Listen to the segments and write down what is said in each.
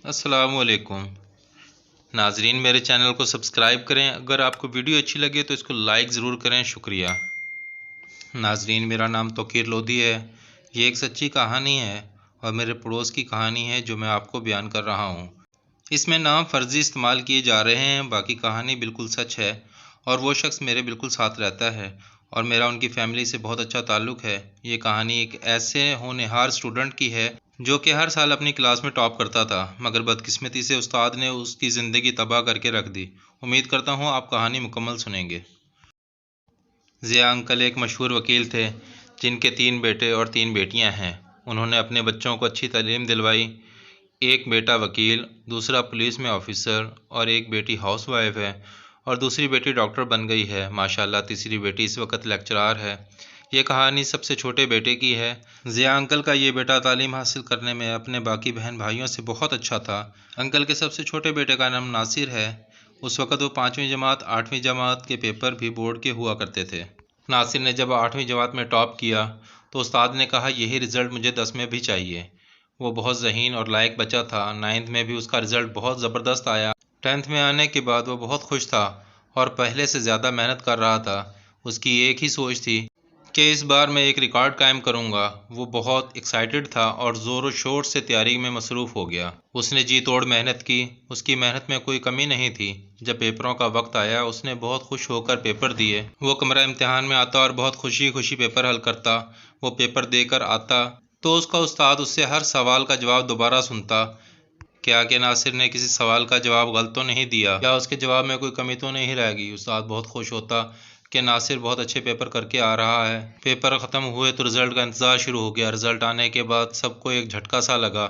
السلام علیکم ناظرین، میرے چینل کو سبسکرائب کریں۔ اگر آپ کو ویڈیو اچھی لگے تو اس کو لائک ضرور کریں، شکریہ۔ ناظرین، میرا نام توقیر لودھی ہے۔ یہ ایک سچی کہانی ہے اور میرے پڑوس کی کہانی ہے جو میں آپ کو بیان کر رہا ہوں۔ اس میں نام فرضی استعمال کیے جا رہے ہیں، باقی کہانی بالکل سچ ہے اور وہ شخص میرے بالکل ساتھ رہتا ہے اور میرا ان کی فیملی سے بہت اچھا تعلق ہے۔ یہ کہانی ایک ایسے ہونہار اسٹوڈنٹ کی ہے جو کہ ہر سال اپنی کلاس میں ٹاپ کرتا تھا، مگر بدقسمتی سے استاد نے اس کی زندگی تباہ کر کے رکھ دی۔ امید کرتا ہوں آپ کہانی مکمل سنیں گے۔ ضیاء انکل ایک مشہور وکیل تھے جن کے 3 بیٹے اور 3 بیٹیاں ہیں۔ انہوں نے اپنے بچوں کو اچھی تعلیم دلوائی۔ ایک بیٹا وکیل، دوسرا پولیس میں آفیسر اور ایک بیٹی ہاؤس وائف ہے اور دوسری بیٹی ڈاکٹر بن گئی ہے۔ ماشاءاللہ تیسری بیٹی اس وقت لیکچرار ہے۔ یہ کہانی سب سے چھوٹے بیٹے کی ہے۔ ضیاء انکل کا یہ بیٹا تعلیم حاصل کرنے میں اپنے باقی بہن بھائیوں سے بہت اچھا تھا۔ انکل کے سب سے چھوٹے بیٹے کا نام ناصر ہے۔ اس وقت وہ 5ویں جماعت 8ویں جماعت کے پیپر بھی بورڈ کے ہوا کرتے تھے۔ ناصر نے جب 8ویں جماعت میں ٹاپ کیا تو استاد نے کہا یہی رزلٹ مجھے 10 میں بھی چاہیے۔ وہ بہت ذہین اور لائق بچہ تھا۔ 9th میں بھی اس کا رزلٹ بہت زبردست آیا۔ 10th میں آنے کے بعد وہ بہت خوش تھا اور پہلے سے زیادہ محنت کر رہا تھا۔ اس کی ایک ہی سوچ تھی کہ اس بار میں ایک ریکارڈ قائم کروں گا۔ وہ بہت ایکسائٹڈ تھا اور زور و شور سے تیاری میں مصروف ہو گیا۔ اس نے جی توڑ محنت کی۔ اس کی محنت میں کوئی کمی نہیں تھی۔ جب پیپروں کا وقت آیا اس نے بہت خوش ہو کر پیپر دیے۔ وہ کمرہ امتحان میں آتا اور بہت خوشی خوشی پیپر حل کرتا۔ وہ پیپر دے کر آتا تو اس کا استاد اس سے ہر سوال کا جواب دوبارہ سنتا۔ کیا کہ ناصر نے کسی سوال کا جواب غلط تو نہیں دیا، یا اس کے جواب میں کوئی کمی تو نہیں رہ گئی۔ استاد بہت خوش ہوتا کہ ناصر بہت اچھے پیپر کر کے آ رہا ہے۔ پیپر ختم ہوئے تو رزلٹ کا انتظار شروع ہو گیا۔ رزلٹ آنے کے بعد سب کو ایک جھٹکا سا لگا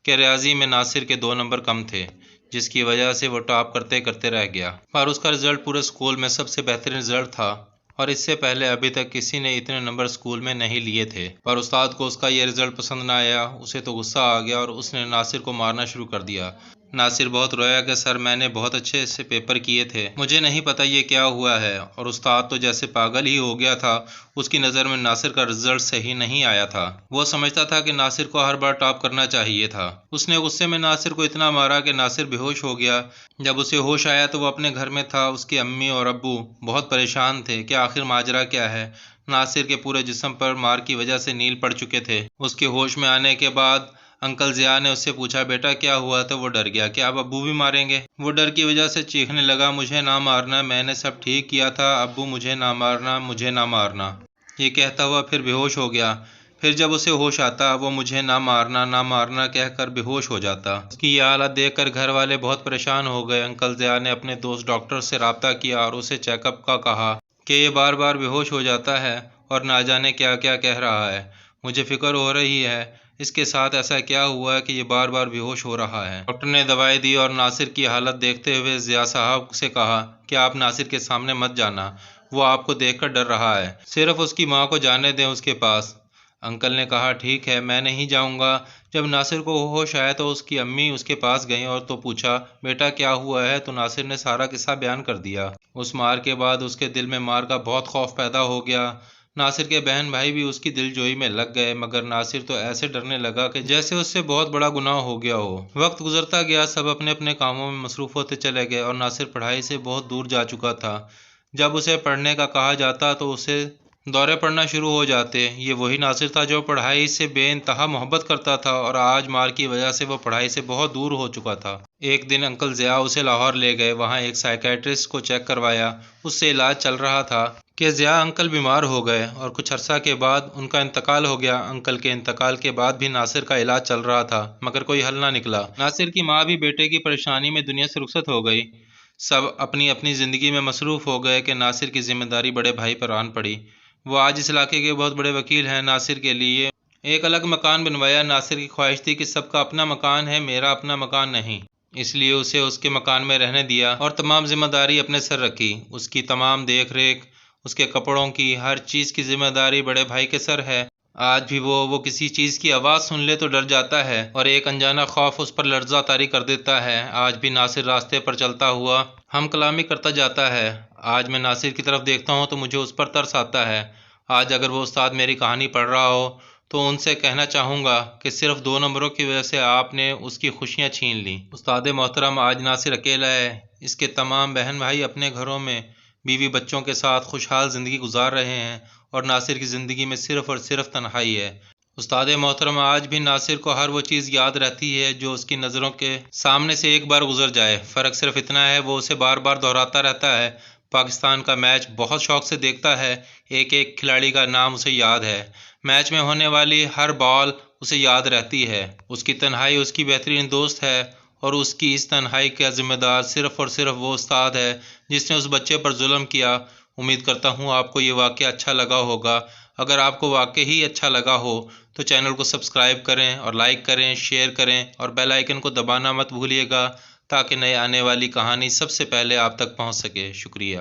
کہ ریاضی میں ناصر کے 2 نمبر کم تھے، جس کی وجہ سے وہ ٹاپ کرتے کرتے رہ گیا۔ پر اس کا رزلٹ پورے اسکول میں سب سے بہترین رزلٹ تھا اور اس سے پہلے ابھی تک کسی نے اتنے نمبر اسکول میں نہیں لیے تھے۔ پر استاد کو اس کا یہ رزلٹ پسند نہ آیا۔ اسے تو غصہ آ گیا اور اس نے ناصر کو مارنا شروع کر دیا۔ ناصر بہت رویا کہ سر میں نے بہت اچھے سے پیپر کیے تھے، مجھے نہیں پتا یہ کیا ہوا ہے۔ اور استاد تو جیسے پاگل ہی ہو گیا تھا۔ اس کی نظر میں ناصر کا رزلٹ صحیح نہیں آیا تھا۔ وہ سمجھتا تھا کہ ناصر کو ہر بار ٹاپ کرنا چاہیے تھا۔ اس نے غصے میں ناصر کو اتنا مارا کہ ناصر بے ہوش ہو گیا۔ جب اسے ہوش آیا تو وہ اپنے گھر میں تھا۔ اس کے امی اور ابو بہت پریشان تھے کہ آخر ماجرا کیا ہے۔ ناصر کے پورے جسم پر مار کی وجہ سے نیل پڑ چکے تھے۔ اس کے ہوش میں آنے کے بعد انکل ضیاء نے اس سے پوچھا بیٹا کیا ہوا؟ تو وہ ڈر گیا کہ اب ابو بھی ماریں گے۔ وہ ڈر کی وجہ سے چیخنے لگا مجھے نہ مارنا، میں نے سب ٹھیک کیا تھا، ابو مجھے نہ مارنا، مجھے نہ مارنا۔ یہ کہتا ہوا پھر بے ہوش ہو گیا۔ پھر جب اسے ہوش آتا وہ مجھے نہ مارنا نہ مارنا کہہ کر بے ہوش ہو جاتا۔ اس کی یہ حالت دیکھ کر گھر والے بہت پریشان ہو گئے۔ انکل ضیاء نے اپنے دوست ڈاکٹر سے رابطہ کیا اور اسے چیک اپ کا کہا کہ یہ بار بار بے ہوش ہو جاتا ہے اور نہ جانے کیا کیا کہہ رہا ہے۔ مجھے فکر ہو رہی ہے اس کے ساتھ ایسا کیا ہوا ہے کہ یہ بار بار بے ہوش ہو رہا ہے۔ ڈاکٹر نے دوائی دی اور ناصر کی حالت دیکھتے ہوئے ضیاء صاحب سے کہا کہ آپ ناصر کے سامنے مت جانا، وہ آپ کو دیکھ کر ڈر رہا ہے، صرف اس کی ماں کو جانے دیں اس کے پاس۔ انکل نے کہا ٹھیک ہے میں نہیں جاؤں گا۔ جب ناصر کو ہوش آیا تو اس کی امی اس کے پاس گئیں اور تو پوچھا بیٹا کیا ہوا ہے؟ تو ناصر نے سارا قصہ بیان کر دیا۔ اس مار کے بعد اس کے دل میں مار کا بہت خوف پیدا ہو گیا۔ ناصر کے بہن بھائی بھی اس کی دل جوئی میں لگ گئے، مگر ناصر تو ایسے ڈرنے لگا کہ جیسے اس سے بہت بڑا گناہ ہو گیا ہو۔ وقت گزرتا گیا، سب اپنے اپنے کاموں میں مصروف ہوتے چلے گئے اور ناصر پڑھائی سے بہت دور جا چکا تھا۔ جب اسے پڑھنے کا کہا جاتا تو اسے دورے پڑنا شروع ہو جاتے۔ یہ وہی ناصر تھا جو پڑھائی سے بے انتہا محبت کرتا تھا اور آج مار کی وجہ سے وہ پڑھائی سے بہت دور ہو چکا تھا۔ ایک دن انکل ضیاء اسے لاہور لے گئے۔ وہاں ایک سائیکیٹرسٹ کو چیک کروایا، اس سے علاج چل رہا تھا کہ ضیاء انکل بیمار ہو گئے اور کچھ عرصہ کے بعد ان کا انتقال ہو گیا۔ انکل کے انتقال کے بعد بھی ناصر کا علاج چل رہا تھا مگر کوئی حل نہ نکلا۔ ناصر کی ماں بھی بیٹے کی پریشانی میں دنیا سے رخصت ہو گئی۔ سب اپنی اپنی زندگی میں مصروف ہو گئے کہ ناصر کی ذمہ داری بڑے بھائی پر آن پڑی۔ وہ آج اس علاقے کے بہت بڑے وکیل ہیں۔ ناصر کے لیے ایک الگ مکان بنوایا۔ ناصر کی خواہش تھی کہ سب کا اپنا مکان ہے، میرا اپنا مکان نہیں، اس لیے اسے اس کے مکان میں رہنے دیا اور تمام ذمہ داری اپنے سر رکھی۔ اس کی تمام دیکھ ریکھ، اس کے کپڑوں کی، ہر چیز کی ذمہ داری بڑے بھائی کے سر ہے۔ آج بھی وہ کسی چیز کی آواز سن لے تو ڈر جاتا ہے اور ایک انجانا خوف اس پر لرزہ طاری کر دیتا ہے۔ آج بھی ناصر راستے پر چلتا ہوا ہم کلامی کرتا جاتا ہے۔ آج میں ناصر کی طرف دیکھتا ہوں تو مجھے اس پر ترس آتا ہے۔ آج اگر وہ استاد میری کہانی پڑھ رہا ہو تو ان سے کہنا چاہوں گا کہ صرف 2 نمبروں کی وجہ سے آپ نے اس کی خوشیاں چھین لیں۔ استاد محترم، آج ناصر اکیلا ہے، اس کے تمام بہن بھائی اپنے گھروں میں بیوی بچوں کے ساتھ خوشحال زندگی گزار رہے ہیں اور ناصر کی زندگی میں صرف اور صرف تنہائی ہے۔ استاد محترم، آج بھی ناصر کو ہر وہ چیز یاد رہتی ہے جو اس کی نظروں کے سامنے سے ایک بار گزر جائے۔ فرق صرف اتنا ہے وہ اسے بار بار دہراتا رہتا ہے۔ پاکستان کا میچ بہت شوق سے دیکھتا ہے، ایک ایک کھلاڑی کا نام اسے یاد ہے، میچ میں ہونے والی ہر بال اسے یاد رہتی ہے۔ اس کی تنہائی اس کی بہترین دوست ہے اور اس کی اس تنہائی کا ذمہ دار صرف اور صرف وہ استاد ہے جس نے اس بچے پر ظلم کیا۔ امید کرتا ہوں آپ کو یہ واقعہ اچھا لگا ہوگا۔ اگر آپ کو واقعی اچھا لگا ہو تو چینل کو سبسکرائب کریں اور لائک کریں، شیئر کریں اور بیل آئیکن کو دبانا مت بھولیے گا تاکہ نئے آنے والی کہانی سب سے پہلے آپ تک پہنچ سکے۔ شکریہ۔